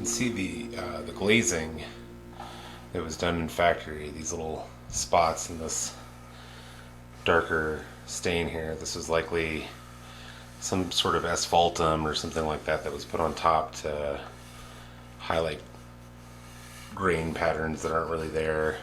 can see the glazing that was done in factory. These little spots and this darker stain here. This was likely some sort of asphaltum or something like that that was put on top to highlight grain patterns that aren't really there.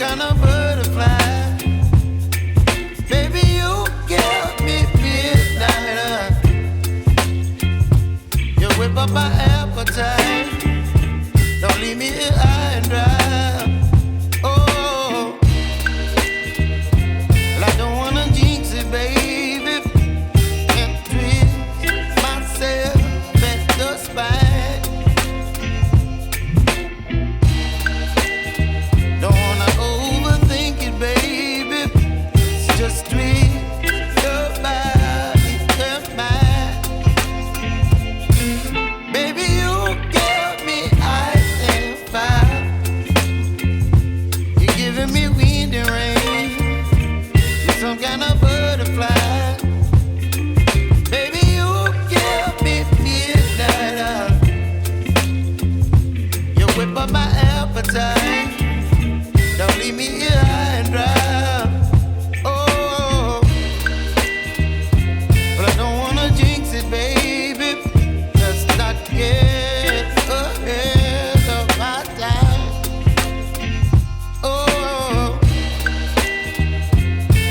kind of butterfly. Baby, you give me midnight. You whip up my appetite. Don't leave me here high and dry. Oh, well, I don't wanna jinx it, baby, and twist myself at the spine. Don't wanna overthink it, baby. It's just twist your body and mine. Baby, you give me ice and fire. You're giving me wind and rain. You're some kind of butterfly. Baby, you give me midnight. You whip up my appetite. Don't leave me here high and dry. Oh, but I don't wanna jinx it, baby. Let's not get ahead of my time. Oh,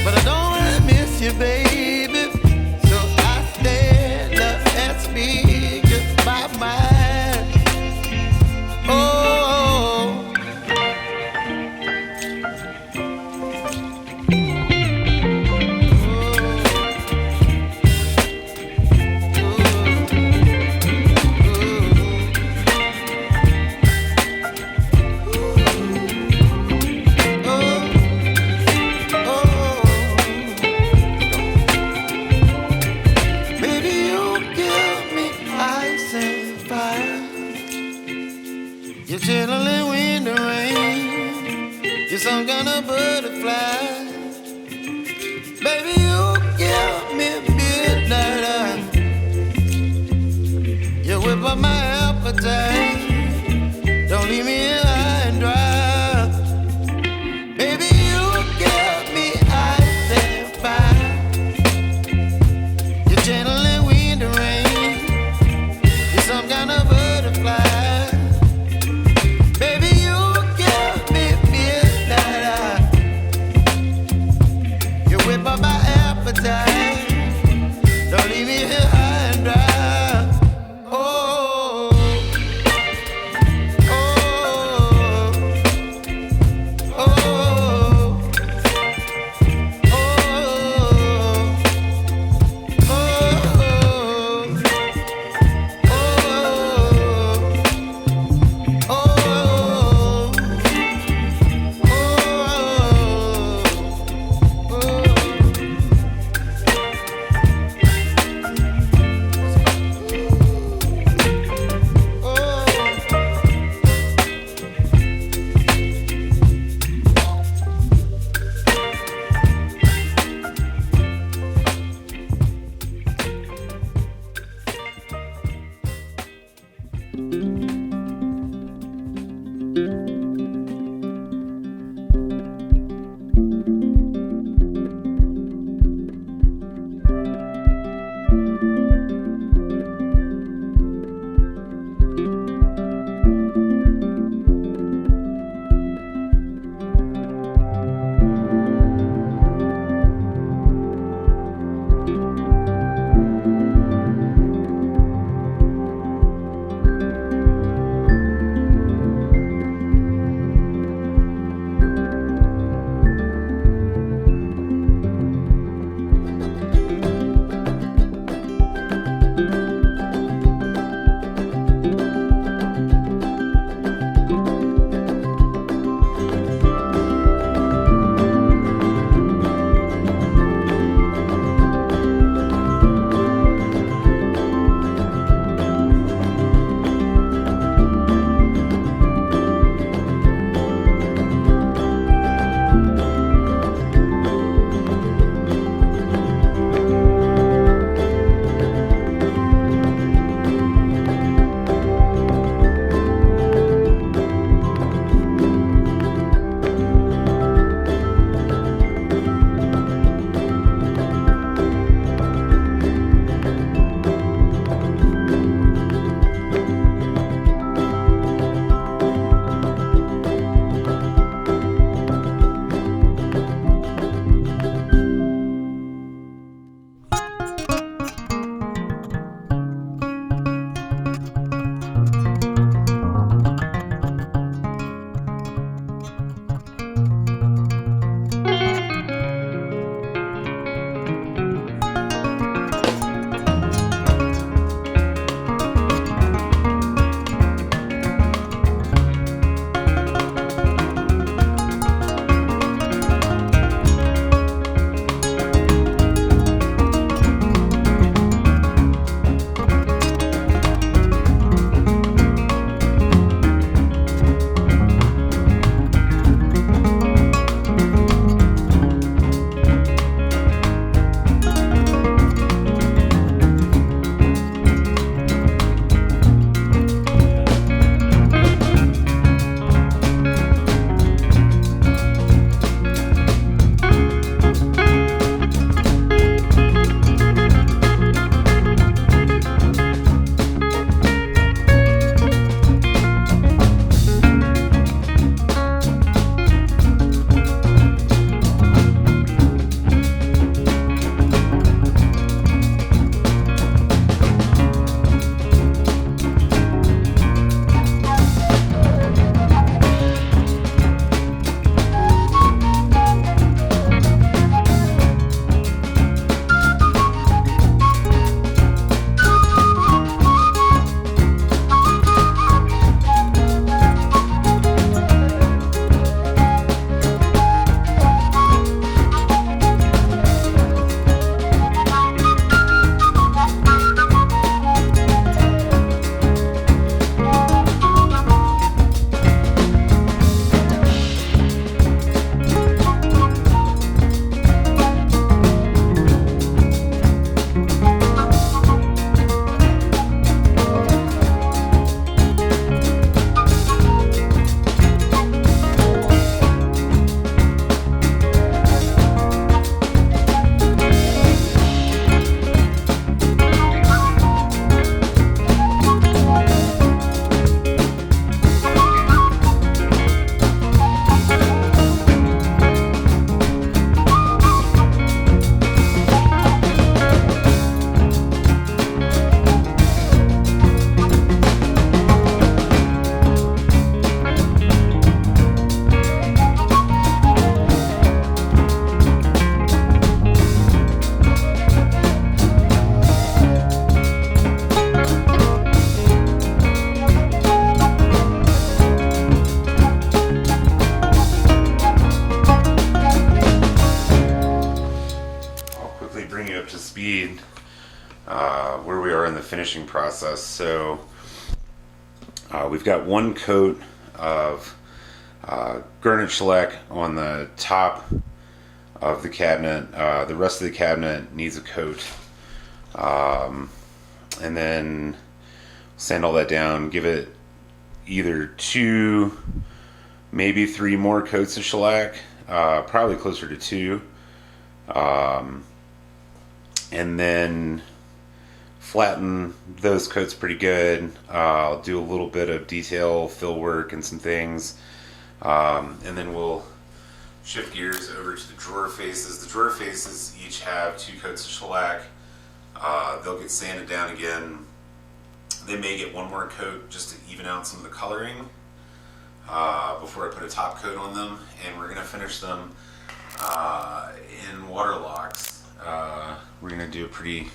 but I don't wanna miss you, baby. So I stand up and speak just my mind. Oh. Baby, you give me ice and fire. You're chilling wind and rain. You're some kind of butterfly. Baby, you give me midnight. You whip up my appetite. Don't leave me here high and dry. Baby, you give me ice and fire. You're channeling wind and rain. You're some kind of butterfly. Baby, you give me midnight. You whip up my appetite. Don't leave me here high and dry. Oh, oh, speed where we are in the finishing process. So we've got one coat of garnet shellac on the top of the cabinet. The rest of the cabinet needs a coat. And then sand all that down, give it either 2, maybe 3 more coats of shellac, probably closer to 2. And then flatten those coats pretty good. I'll do a little bit of detail fill work and some things. And then we'll shift gears over to the drawer faces. The drawer faces each have 2 coats of shellac. They'll get sanded down again. They may get 1 more coat just to even out some of the coloring before I put a top coat on them. And we're going to finish them in water locks. We're going to do a pretty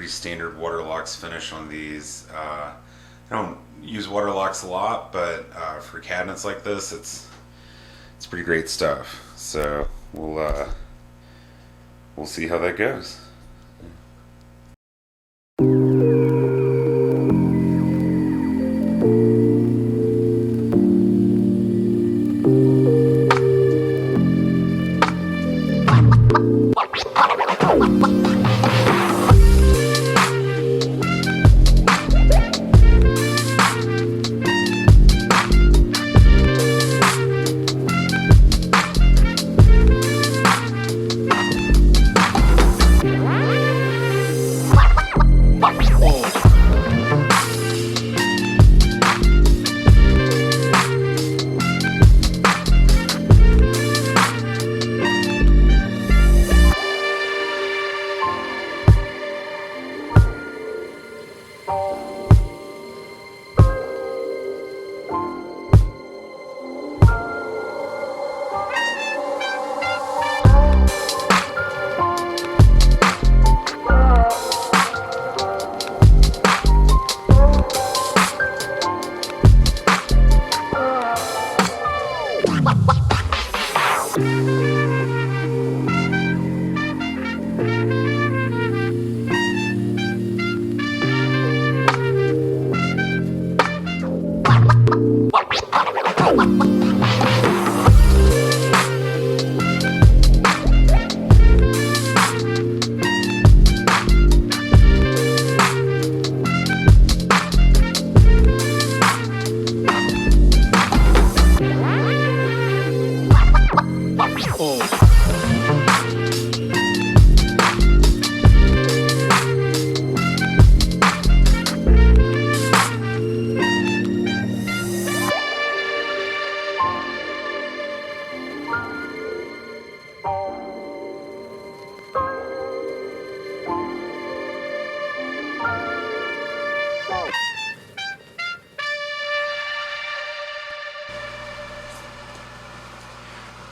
standard water locks finish on these. I don't use water locks a lot, but for cabinets like this, it's pretty great stuff. So we'll see how that goes.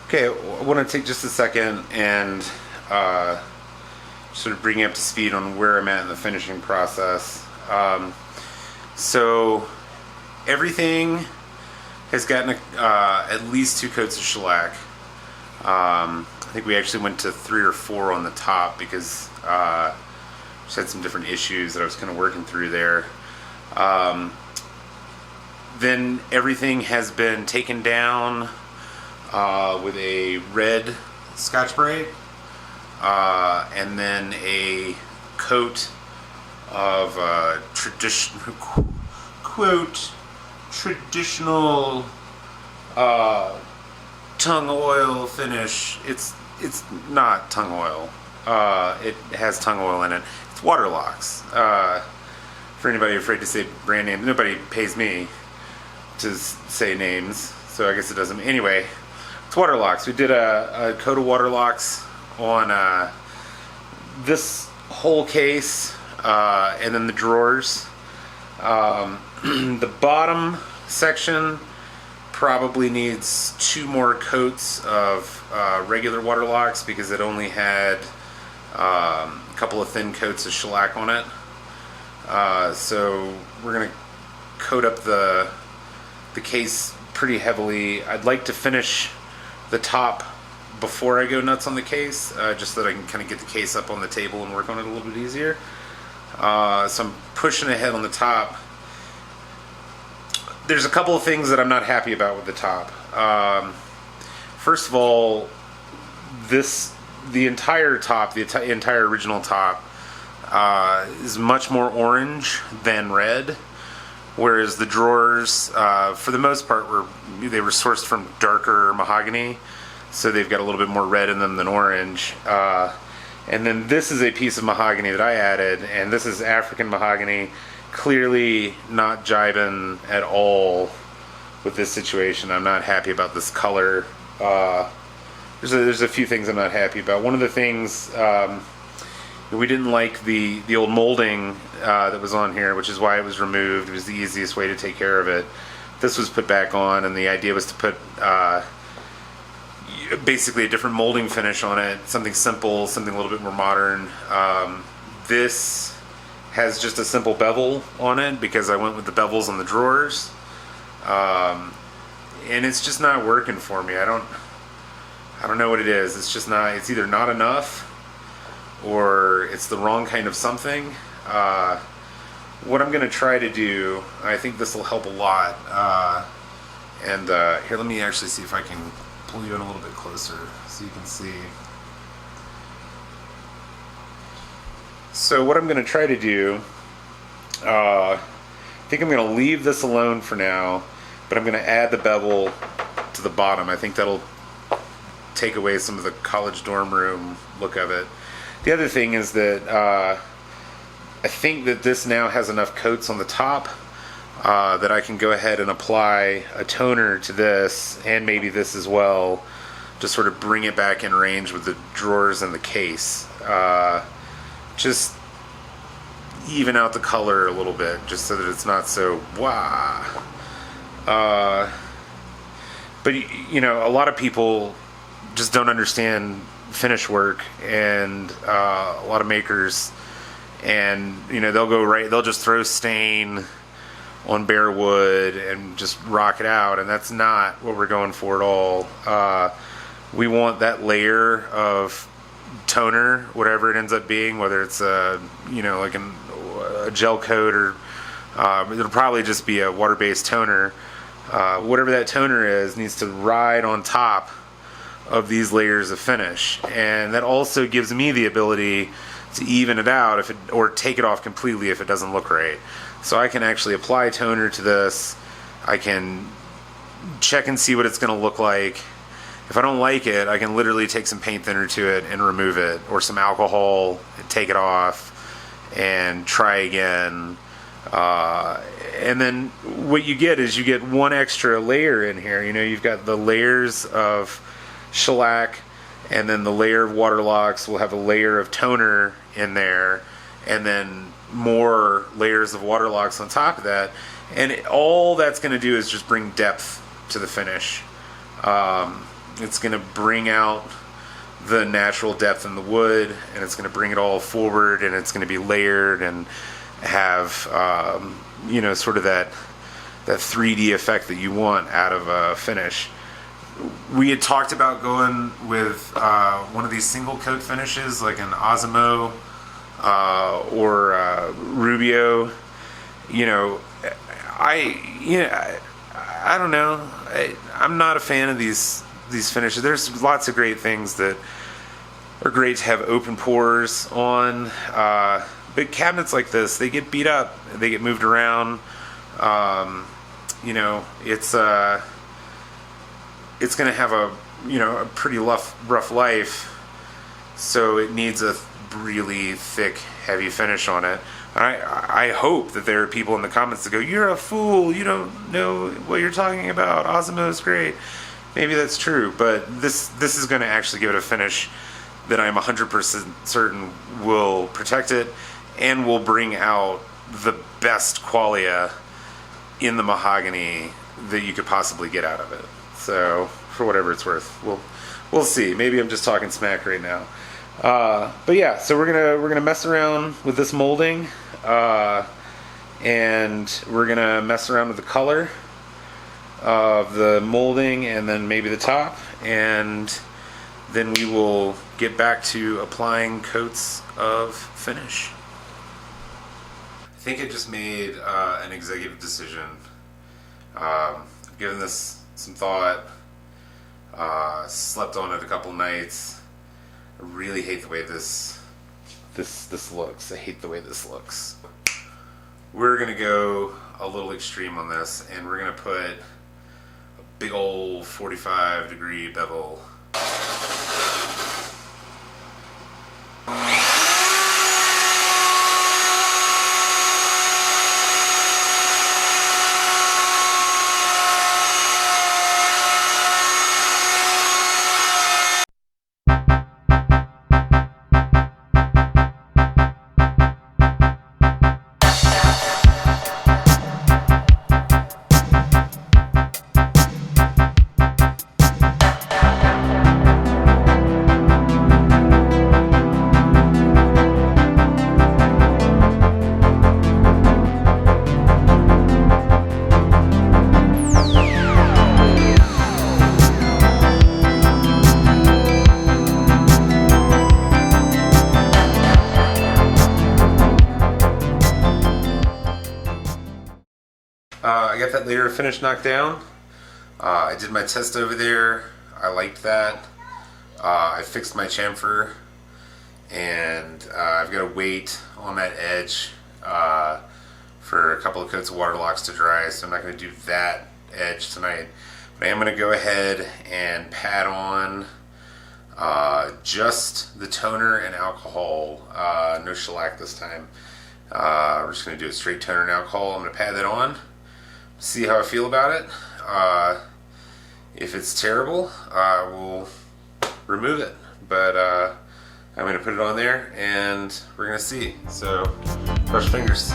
Okay, I want to take just a second and sort of bring you up to speed on where I'm at in the finishing process. So everything has gotten at least 2 coats of shellac. I think we actually went to 3 or 4 on the top because just had some different issues that I was kind of working through there. Then everything has been taken down with a red Scotch-Brite, and then a coat of traditional tung oil finish. It's not tung oil. It has tung oil in it. It's water locks. For anybody afraid to say brand name, nobody pays me to say names, so I guess it doesn't. Anyway, it's water locks. We did a coat of water locks on this whole case, and then the drawers. The bottom section probably needs 2 more coats of regular water locks because it only had a couple of thin coats of shellac on it. So we're gonna coat up the case pretty heavily. I'd like to finish the top before I go nuts on the case, just so that I can kind of get the case up on the table and work on it a little bit easier. So I'm pushing ahead on the top. There's a couple of things that I'm not happy about with the top. First of all, the entire top, the entire original top, is much more orange than red, whereas the drawers, for the most part, were sourced from darker mahogany, so they've got a little bit more red in them than orange. And then this is a piece of mahogany that I added, and this is African mahogany, clearly not jiving at all with this situation. I'm not happy about this color. There's a few things I'm not happy about. One of the things, we didn't like the old molding that was on here, which is why it was removed. It was the easiest way to take care of it. This was put back on, and the idea was to put basically a different molding finish on it, something simple, something a little bit more modern. This has just a simple bevel on it because I went with the bevels on the drawers, and it's just not working for me. I don't know what it is. It's just not. It's either not enough, or it's the wrong kind of something. What I'm going to try to do, I think this will help a lot. Here, let me actually see if I can pull you in a little bit closer so you can see. So what I'm going to try to do, I think I'm going to leave this alone for now, but I'm going to add the bevel to the bottom. I think that'll take away some of the college dorm room look of it. The other thing is that I think that this now has enough coats on the top that I can go ahead and apply a toner to this, and maybe this as well, to sort of bring it back in range with the drawers and the case. Just even out the color a little bit, just so that it's not so wah. But you know, a lot of people just don't understand finish work, and a lot of makers, and you know, they'll just throw stain on bare wood and just rock it out, and that's not what we're going for at all. We want that layer of toner, whatever it ends up being, whether it's a gel coat, or it'll probably just be a water-based toner. Whatever that toner is needs to ride on top of these layers of finish, and that also gives me the ability to even it out or take it off completely if it doesn't look right. So I can actually apply toner to this. I can check and see what it's going to look like. If I don't like it, I can literally take some paint thinner to it and remove it, or some alcohol and take it off and try again. And then what you get is you get one extra layer in here. You know, you've got the layers of shellac, and then the layer of Waterlox will have a layer of toner in there, and then more layers of Waterlox on top of that. And all that's going to do is just bring depth to the finish. It's going to bring out the natural depth in the wood, and it's going to bring it all forward, and it's going to be layered and have sort of that 3D effect that you want out of a finish. We had talked about going with one of these single coat finishes, like an Osmo or Rubio. I don't know. I'm not a fan of these finishes. There's lots of great things that are great to have open pores on. Big cabinets like this, they get beat up, they get moved around. It's going to have a pretty rough life, so it needs a really thick, heavy finish on it. I hope that there are people in the comments that go, "You're a fool, you don't know what you're talking about, Osmo's great." Maybe that's true, but this is going to actually give it a finish that I'm 100% certain will protect it and will bring out the best qualia in the mahogany that you could possibly get out of it. So, for whatever it's worth, we'll see. Maybe I'm just talking smack right now. But yeah, so we're gonna mess around with this molding, and we're gonna mess around with the color of the molding, and then maybe the top, and then we will get back to applying coats of finish. I think I just made an executive decision. I've given this some thought, slept on it a couple nights. I really hate the way this looks. I hate the way this looks. We're gonna go a little extreme on this, and we're gonna put a big old 45-degree bevel. I got that layer of finish knocked down. I did my test over there. I liked that. I fixed my chamfer, and I've got to wait on that edge for a couple of coats of water locks to dry, so I'm not going to do that edge tonight. But I am going to go ahead and pat on just the toner and alcohol. No shellac this time. We're just going to do a straight toner and alcohol. I'm going to pat that on, see how I feel about it. If it's terrible, we'll remove it. But I'm going to put it on there, and we're going to see. So, brush fingers.